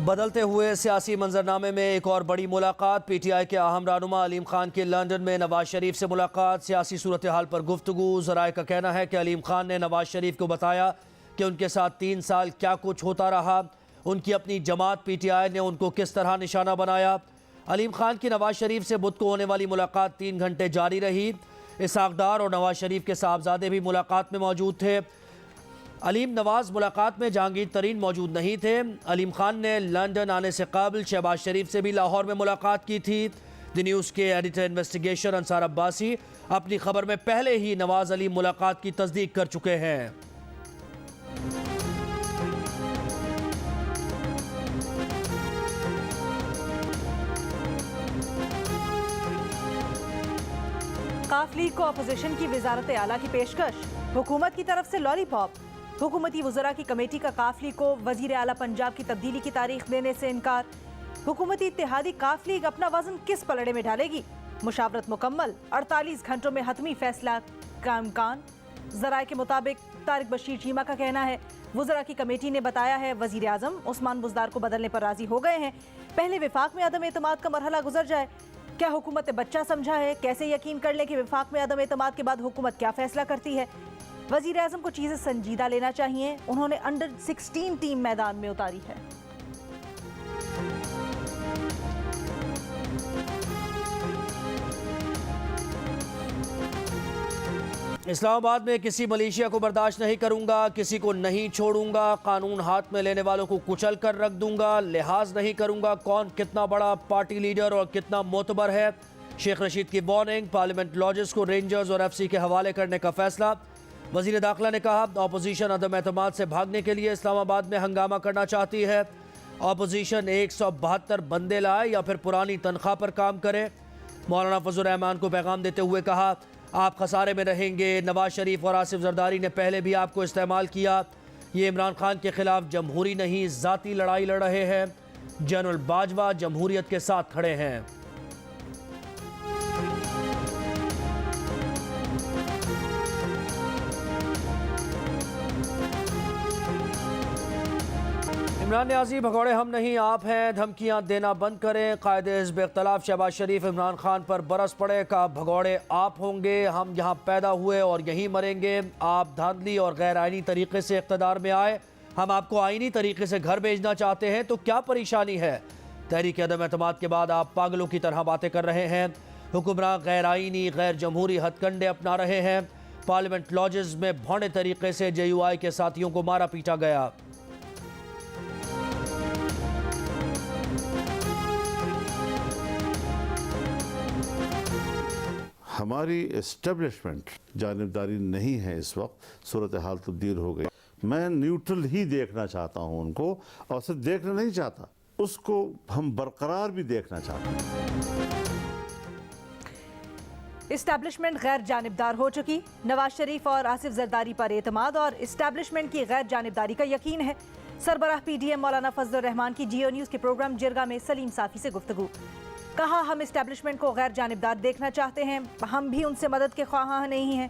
बदलते हुए सियासी मंजरनामे में एक और बड़ी मुलाकात। पीटीआई के अहम रहनुमा अलीम खान की लंदन में नवाज शरीफ से मुलाकात। सियासी सूरत हाल पर गुफ्तगू। ज़राए का कहना है कि अलीम खान ने नवाज शरीफ को बताया कि उनके साथ 3 साल क्या कुछ होता रहा, उनकी अपनी जमात पीटीआई ने उनको किस तरह निशाना बनाया। अलीम खान की नवाज शरीफ से बुध को होने वाली मुलाकात 3 घंटे जारी रही। इसहाक डार और नवाज शरीफ के साहबजादे भी मुलाकात में मौजूद थे। अलीम नवाज मुलाकात में जहांगीर तरीन मौजूद नहीं थे। अलीम खान ने लंदन आने से कबल शहबाज शरीफ से भी लाहौर में मुलाकात की थी। द न्यूज़ के एडिटर इन्वेस्टिगेशन अंसार अब्बासी अपनी खबर में पहले ही नवाज अलीम मुलाकात की तस्दीक कर चुके हैं। काफ लीग को अपोजिशन की वजारत आला की पेशकश, हुकूमत की तरफ से लॉलीपॉप। हुकूमती वज़रा की कमेटी का काफ लीग को वजीर आला पंजाब की तब्दीली की तारीख देने से इनकार। हुकूमती इत्तेहादी काफ लीग अपना वजन किस पलड़े में डालेगी? मुशावरत मुकम्मल, 48 घंटों में हतमी फैसला का इम्कान। ज़राए के मुताबिक तारिक बशीर चीमा का कहना है वज़रा की कमेटी ने बताया है वजीर आज़म उस्मान बुज़दार को बदलने पर राजी हो गए हैं। पहले विफाक में अदम एतमाद का मरहला गुजर जाए। क्या हुकूमत ने बच्चा समझा है? कैसे यकीन कर लें कि विफाक में अदम एतमाद के बाद हुकूमत क्या फैसला करती है? वजीर आज़म को चीज़ें संजीदा लेना चाहिए। उन्होंने अंडर 16 टीम मैदान में उतारी है। इस्लामाबाद में किसी मलेशिया को बर्दाश्त नहीं करूंगा, किसी को नहीं छोड़ूंगा, कानून हाथ में लेने वालों को कुचल कर रख दूंगा, लिहाज नहीं करूंगा कौन कितना बड़ा पार्टी लीडर और कितना मोतबर है। शेख रशीद की वार्निंग। पार्लियामेंट लॉजेस को रेंजर्स और एफसी के हवाले करने का फैसला। वजीर दाखिला ने कहा अपोजिशन अदम एतमाद से भागने के लिए इस्लामाबाद में हंगामा करना चाहती है। अपोजिशन 172 बंदे लाए या फिर पुरानी तनख्वाह पर काम करे। मौलाना फजल रहमान को पैगाम देते हुए कहा आप खसारे में रहेंगे। नवाज शरीफ और आसिफ जरदारी ने पहले भी आपको इस्तेमाल किया। ये इमरान खान के खिलाफ जमहूरी नहीं ज़ाती लड़ाई लड़ रहे हैं। जनरल बाजवा जमहूरियत के साथ खड़े हैं। इमरान न्याजी भगौड़े हम नहीं आप हैं, धमकियां देना बंद करें। कायदे हिज़्ब इख्तिलाफ शहबाज शरीफ इमरान खान पर बरस पड़े का भगौड़े आप होंगे। हम यहाँ पैदा हुए और यहीं मरेंगे। आप धांधली और गैर आइनी तरीके से इख्तिदार में आए, हम आपको आइनी तरीके से घर भेजना चाहते हैं तो क्या परेशानी है? तहरीक अदम एतमाद के बाद आप पागलों की तरह बातें कर रहे हैं। हुक्मरान गैर आइनी गैर जमहूरी हथकंडे अपना रहे हैं। पार्लियामेंट लॉजेस में भौड़े तरीके से JUI के साथियों को मारा पीटा गया। हमारी एस्टेब्लिशमेंट जानिबदारी नहीं है। इस वक्त सूरत हाल तब्दील हो गई। मैं न्यूट्रल ही देखना चाहता हूं उनको, और सिर्फ देखना नहीं चाहता, उसको हम बरकरार भी देखना चाहते हैं। इस्टेब्लिशमेंट गैर जानिबदार हो चुकी। नवाज शरीफ और आसिफ जरदारी पर एतमाद और इस्टेब्लिशमेंट की गैर जानिबदारी का यकीन है। सरबराह PDM मौलाना फजल रहमान की जियो न्यूज़ के प्रोग्राम जिरगा में सलीम साफ़ी से गुफ्तगू। कहा हम इस्टेब्लिशमेंट को गैर जानिबदार देखना चाहते हैं, हम भी उनसे मदद के ख्वाह नहीं हैं।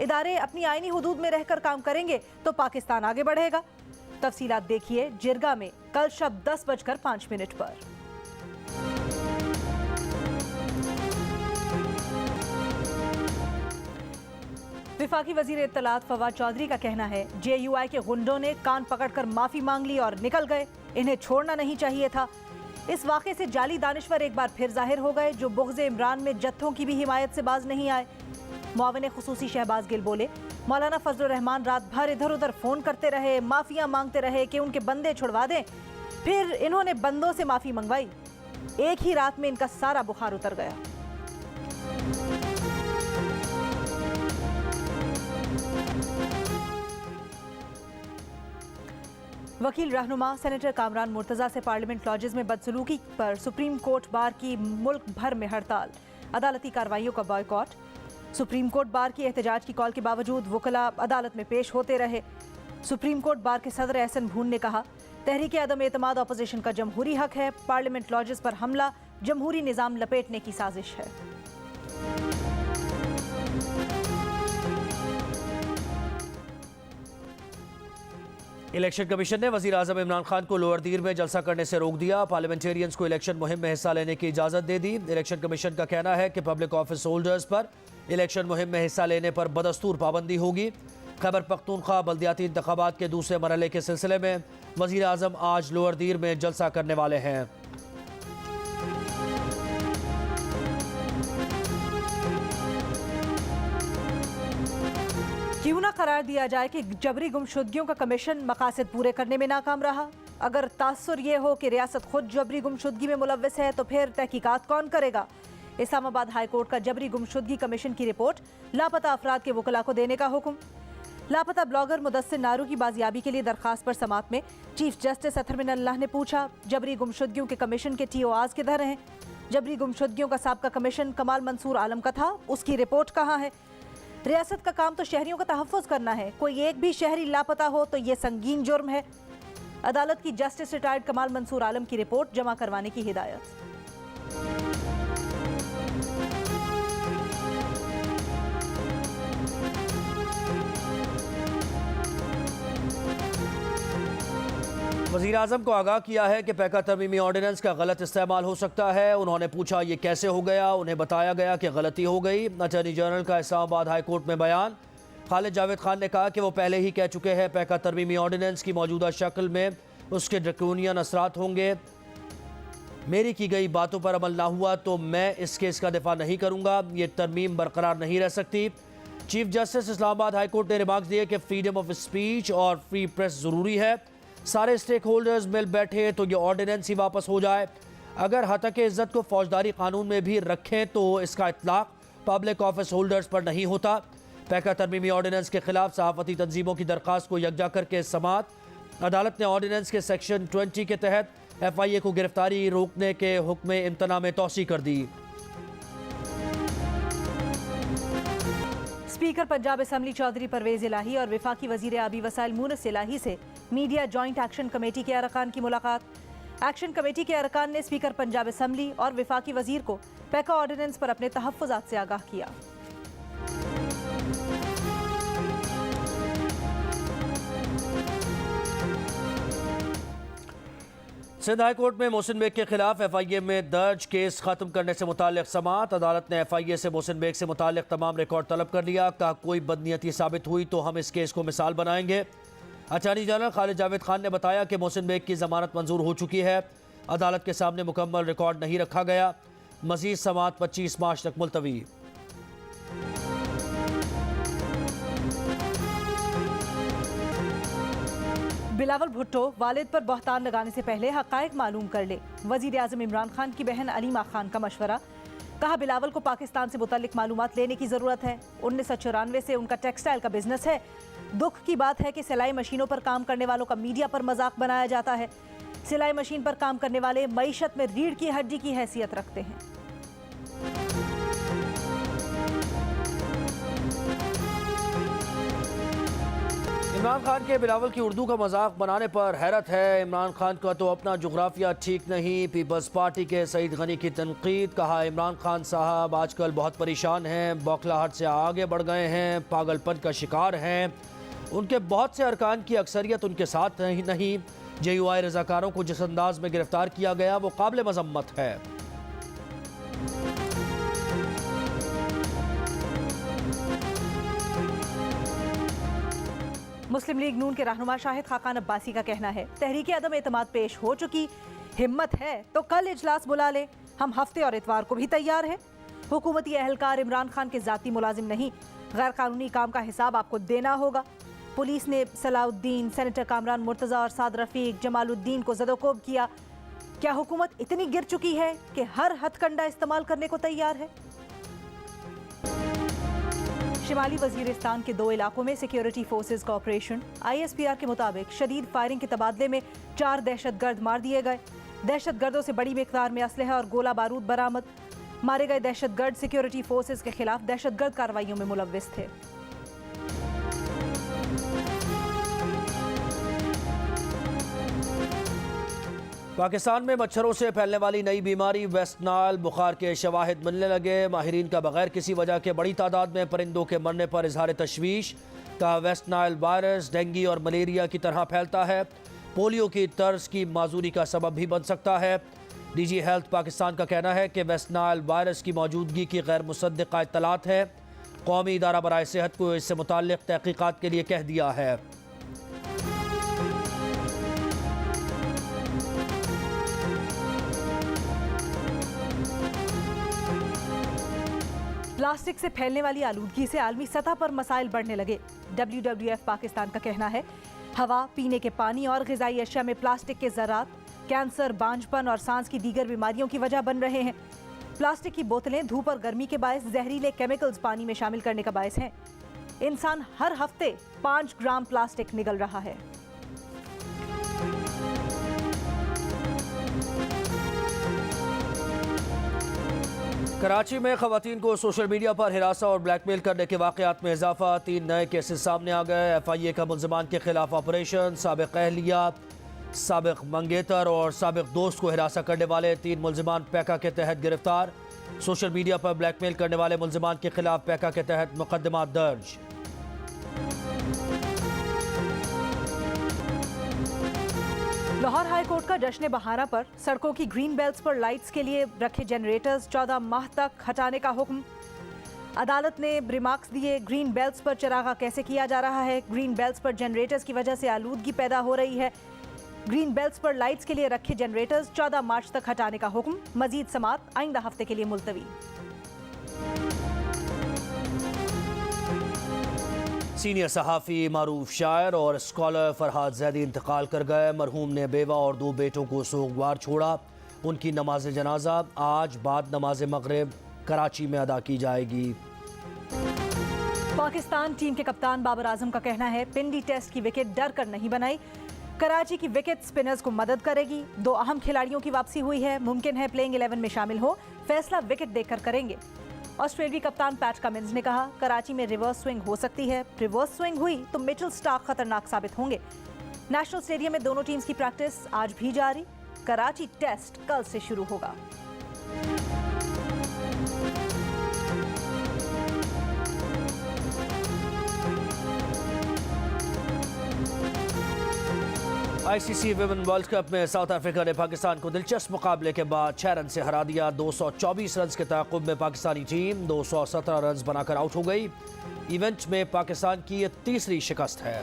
इदारे अपनी आईनी हुदूद में रहकर काम करेंगे तो पाकिस्तान आगे बढ़ेगा। तफसीलात देखिए जिरगा में कल शब 10:05 पर। विफाकी वजीर इत्तलात फवाद चौधरी का कहना है JUI के गुंडों ने कान पकड़कर माफी मांग ली और निकल गए, इन्हें छोड़ना नहीं चाहिए था। इस वाक़े से जाली दानिश्वर एक बार फिर जाहिर हो गए जो बुग़्ज़ इमरान में जत्थों की भी हिमायत से बाज नहीं आए। मुआविन खुसूसी शहबाज गिल बोले मौलाना फजल रहमान रात भर इधर उधर फ़ोन करते रहे, माफ़ियाँ मांगते रहे कि उनके बंदे छुड़वा दें। फिर इन्होंने बंदों से माफ़ी मंगवाई। एक ही रात में इनका सारा बुखार उतर गया। वकील रहनुमा सेनेटर कामरान मुर्तज़ा से पार्लियामेंट लॉजेस में बदसलूकी पर सुप्रीम कोर्ट बार की मुल्क भर में हड़ताल, अदालती कार्रवाइयों का बॉयकॉट। सुप्रीम कोर्ट बार की एहतजाज की कॉल के बावजूद वकला अदालत में पेश होते रहे। सुप्रीम कोर्ट बार के सदर एहसन भून ने कहा तहरीक अदम एतमाद अपोजिशन का जमहूरी हक है, पार्लियामेंट लॉजेस पर हमला जमहूरी निज़ाम लपेटने की साजिश है। इलेक्शन कमीशन ने वजीर आजम इमरान खान को लोअर दीर में जलसा करने से रोक दिया। पार्लियामेंटेरियंस को इलेक्शन मुहिम में हिस्सा लेने की इजाज़त दे दी। इलेक्शन कमीशन का कहना है कि पब्लिक ऑफिस होल्डर्स पर इलेक्शन मुहिम में हिस्सा लेने पर बदस्तूर पाबंदी होगी। खैबर पख्तूनख्वा बल्दियाती इंतखाबात के दूसरे मरहले के सिलसिले में वजीर आजम आज लोअर दीर में जलसा करने वाले हैं। क्यों ना करार दिया जाए कि जबरी गुमशुदगियों का कमीशन मकासद पूरे करने में नाकाम रहा। अगर तासुर ये हो कि रियासत खुद जबरी गुमशुदगी में मुलव्वस है तो फिर तहकीकात कौन करेगा। इस्लामाबाद हाई कोर्ट का जबरी गुमशुदगी कमीशन की रिपोर्ट लापता अफराद के वकला को देने का हुक्म। लापता ब्लॉगर मुदस्सिर नारू की बाजियाबी के लिए दरखास्त पर समात में चीफ जस्टिस अतहर मिन अल्लाह ने पूछा, जबरी गुमशुदगियों के कमीशन के TORs किधर हैं? जबरी गुमशुदगियों का साबका कमीशन कमाल मंसूर आलम का था, उसकी रिपोर्ट कहाँ है? रियासत का काम तो शहरियों का तहफ़्फ़ुज़ करना है। कोई एक भी शहरी लापता हो तो ये संगीन जुर्म है। अदालत की जस्टिस रिटायर्ड कमाल मंसूर आलम की रिपोर्ट जमा करवाने की हिदायत। वज़ीर आज़म को आगाह किया है कि पैका तरमीमी ऑर्डिनेंस का गलत इस्तेमाल हो सकता है। उन्होंने पूछा ये कैसे हो गया, उन्हें बताया गया कि गलती हो गई। अटॉर्नी जनरल का इस्लामाबाद हाई कोर्ट में बयान। खालिद जावेद खान ने कहा कि वो पहले ही कह चुके हैं पैका तरमीमी ऑर्डिनेंस की मौजूदा शक्ल में उसके ड्रैकोनियन असरात होंगे। मेरी की गई बातों पर अमल ना हुआ तो मैं इस केस का दिफा नहीं करूँगा। ये तरमीम बरकरार नहीं रह सकती। Chief justice Islamabad high court ने रिमार्क्स दिए कि फ्रीडम ऑफ स्पीच और फ्री प्रेस ज़रूरी है। सारे स्टेक होल्डर्स मिल बैठे तो ये ऑर्डिनेंस ही वापस हो जाए। अगर हतक इज़्ज़त को फौजदारी कानून में भी रखें तो इसका इतलाक पब्लिक ऑफिस होल्डर्स पर नहीं होता। पैका तरमीमी ऑर्डिनेंस के खिलाफ सहाफ़ती तंजीमों की दरख्वास्त को यकजा करके समात। अदालत ने ऑर्डिनेंस के सेक्शन 20 के तहत FIA को गिरफ्तारी रोकने के हुक्म इम्तना में तौसी कर दी। स्पीकर पंजाब असम्बली चौधरी परवेज इलाही और विफाकी वजीर आबी वसाइल मुनस इलाही से मीडिया जॉइंट एक्शन कमेटी के अरकान की मुलाकात। एक्शन कमेटी के अरकान ने स्पीकर पंजाब असम्बली और विफाकी वजीर को पैका ऑर्डिनेंस पर अपने तहफ़्फ़ुज़ात से आगाह किया। सिंध हाई कोर्ट में मोहसिन बेग के खिलाफ FIA में दर्ज केस खत्म करने से मुताल्लिक समात। अदालत ने FIA से मोहसिन बेग से मुताल्लिक तमाम रिकॉर्ड तलब कर लिया। कहा कोई बदनीयती साबित हुई तो हम इस केस को मिसाल बनाएंगे। अटॉर्नी जनरल खालिद जावेद खान ने बताया कि मोहसिन बेग की जमानत मंजूर हो चुकी है। अदालत के सामने मुकम्मल रिकॉर्ड नहीं रखा गया। मजीद समात 25 मार्च तक मुलतवी। बिलावल भुट्टो वालिद पर बहतान लगाने से पहले हक़ाइक़ मालूम कर ले। वज़ीर आज़म इमरान खान की बहन अलीमा खान का मशवरा। कहा बिलावल को पाकिस्तान से मुतल्लिक मालूमात लेने की ज़रूरत है। 1994 से उनका टेक्सटाइल का बिजनेस है। दुख की बात है कि सिलाई मशीनों पर काम करने वालों का मीडिया पर मजाक बनाया जाता है। सिलाई मशीन पर काम करने वाले मईशत में रीढ़ की हड्डी की हैसियत रखते हैं। इमरान खान के बिलावल की उर्दू का मजाक बनाने पर हैरत है। इमरान खान का तो अपना जुग्राफिया ठीक नहीं। पीपल्स पार्टी के सईद गनी की तनकीद। कहा इमरान खान साहब आजकल बहुत परेशान हैं, बौखलाहट से आगे बढ़ गए हैं, पागलपन का शिकार हैं। उनके बहुत से अरकान की अक्सरियत उनके साथ नहीं। JUI रजाकारों को जिस अंदाज में गिरफ्तार किया गया वो काबिल मजम्मत है। मुस्लिम लीग नून के रहनुमा शाहिद खाकान अब्बासी का कहना है तहरीक अदम एतमाद पेश हो चुकी, हिम्मत है तो कल इजलास बुला ले, हम हफ्ते और इतवार को भी तैयार हैं। हुकूमती अहलकार इमरान खान के जाती मुलाजिम नहीं, गैर कानूनी काम का हिसाब आपको देना होगा। पुलिस ने सलाउद्दीन, सेनेटर कामरान मुर्तज़ा और साद रफ़ीक, जमालुद्दीन को ज़दोकोब किया। क्या हुकूमत इतनी गिर चुकी है कि हर हथकंडा इस्तेमाल करने को तैयार है? शिमाली वजीरिस्तान के 2 इलाकों में सिक्योरिटी फोर्सेज का ऑपरेशन। ISPR के मुताबिक शदीद फायरिंग के तबादले में 4 दहशतगर्द मार दिए गए। दहशतगर्दों से बड़ी मिकदार में असलहा और गोला बारूद बरामद। मारे गए दहशतगर्द सिक्योरिटी फोर्सेज के खिलाफ दहशतगर्द कार्रवाइयों में मुलव्विस थे। पाकिस्तान में मच्छरों से फैलने वाली नई बीमारी वेस्ट नाइल बुखार के शवाहिद मिलने लगे। माहिरीन का बगैर किसी वजह के बड़ी तादाद में परिंदों के मरने पर इजहार तशवीश। का वेस्ट नाइल वायरस डेंगू और मलेरिया की तरह फैलता है। पोलियो की तर्ज की माजूरी का सबब भी बन सकता है। डीजी हेल्थ पाकिस्तान का कहना है कि वेस्ट नाइल वायरस की मौजूदगी की गैर मुसद्दिक़ा इत्तलात है। कौमी इदारा बराए सेहत को इससे मुताल्लिक़ तहक़ीक़ात के लिए कह दिया है। प्लास्टिक से फैलने वाली आलूदगी से आलमी सतह पर मसाइल बढ़ने लगे। WWF पाकिस्तान का कहना है हवा, पीने के पानी और ग़िज़ाई अशिया में प्लास्टिक के ज़रात कैंसर, बांझपन और सांस की दीगर बीमारियों की वजह बन रहे हैं। प्लास्टिक की बोतलें धूप और गर्मी के बायस जहरीले केमिकल्स पानी में शामिल करने का बायस हैं। इंसान हर हफ्ते 5 ग्राम प्लास्टिक निगल रहा है। कराची में खवातीन को सोशल मीडिया पर हिरासा और ब्लैकमेल करने के वाक़यात में इजाफा। 3 नए केसेस सामने आ गए। FIA का मुल्ज़िमान के खिलाफ ऑपरेशन। साबिक़ अहलिया, साबिक़ मंगेतर और साबिक़ दोस्त को हिरासा करने वाले 3 मुल्ज़िमान पैका के तहत गिरफ्तार। सोशल मीडिया पर ब्लैकमेल करने वाले मुल्ज़िमान के खिलाफ पैका के तहत मुकदमा दर्ज। लाहौर हाई कोर्ट का जश्न बहारा पर सड़कों की ग्रीन बेल्ट्स पर लाइट्स के लिए रखे जनरेटर्स 14 माह तक हटाने का हुक्म। अदालत ने रिमार्क्स दिए। ग्रीन बेल्ट्स पर चरागा कैसे किया जा रहा है। ग्रीन बेल्ट्स पर जनरेटर्स की वजह से आलूदगी पैदा हो रही है। ग्रीन बेल्ट्स पर लाइट्स के लिए रखे जनरेटर्स 14 मार्च तक हटाने का हुक्म। मजीद समात आइंदा हफ्ते के लिए मुलतवी। सीनियर सहाफ़ी, मारूफ शायर और स्कॉलर फरहाद जैदी इंतकाल कर गए। मरहूम ने बेवा और 2 बेटों को सोगवार छोड़ा। उनकी नमाज जनाजा आज बाद नमाज मगरिब कराची में अदा की जाएगी। पाकिस्तान टीम के कप्तान बाबर आजम का कहना है पिंडी टेस्ट की विकेट डर कर नहीं बनाई। कराची की विकेट स्पिनर्स को मदद करेगी। 2 अहम खिलाड़ियों की वापसी हुई है। मुमकिन है प्लेइंग 11 में शामिल हो। फैसला विकेट देखकर करेंगे। ऑस्ट्रेलियाई कप्तान पैट कमिंस ने कहा कराची में रिवर्स स्विंग हो सकती है। रिवर्स स्विंग हुई तो मिचेल स्टार्क खतरनाक साबित होंगे। नेशनल स्टेडियम में दोनों टीम्स की प्रैक्टिस आज भी जारी। कराची टेस्ट कल से शुरू होगा। ICC विमेन वर्ल्ड कप में साउथ अफ्रीका ने पाकिस्तान को दिलचस्प मुकाबले के बाद 6 रन से हरा दिया। 224 रन के तअक्कुब में पाकिस्तानी टीम 217 रन बनाकर आउट हो गई। इवेंट में पाकिस्तान की यह तीसरी शिकस्त है।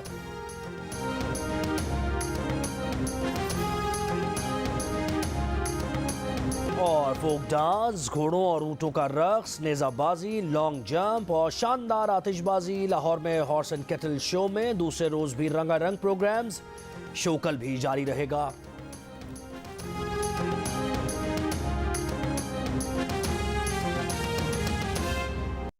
और फोक डांस, घोड़ों और ऊंटों का रक्स, नेजाबाजी, लॉन्ग जंप और शानदार आतिशबाजी। लाहौर में हॉर्स एंड केटल शो में दूसरे रोज भी रंगारंग प्रोग्राम्स। शो कल भी जारी रहेगा।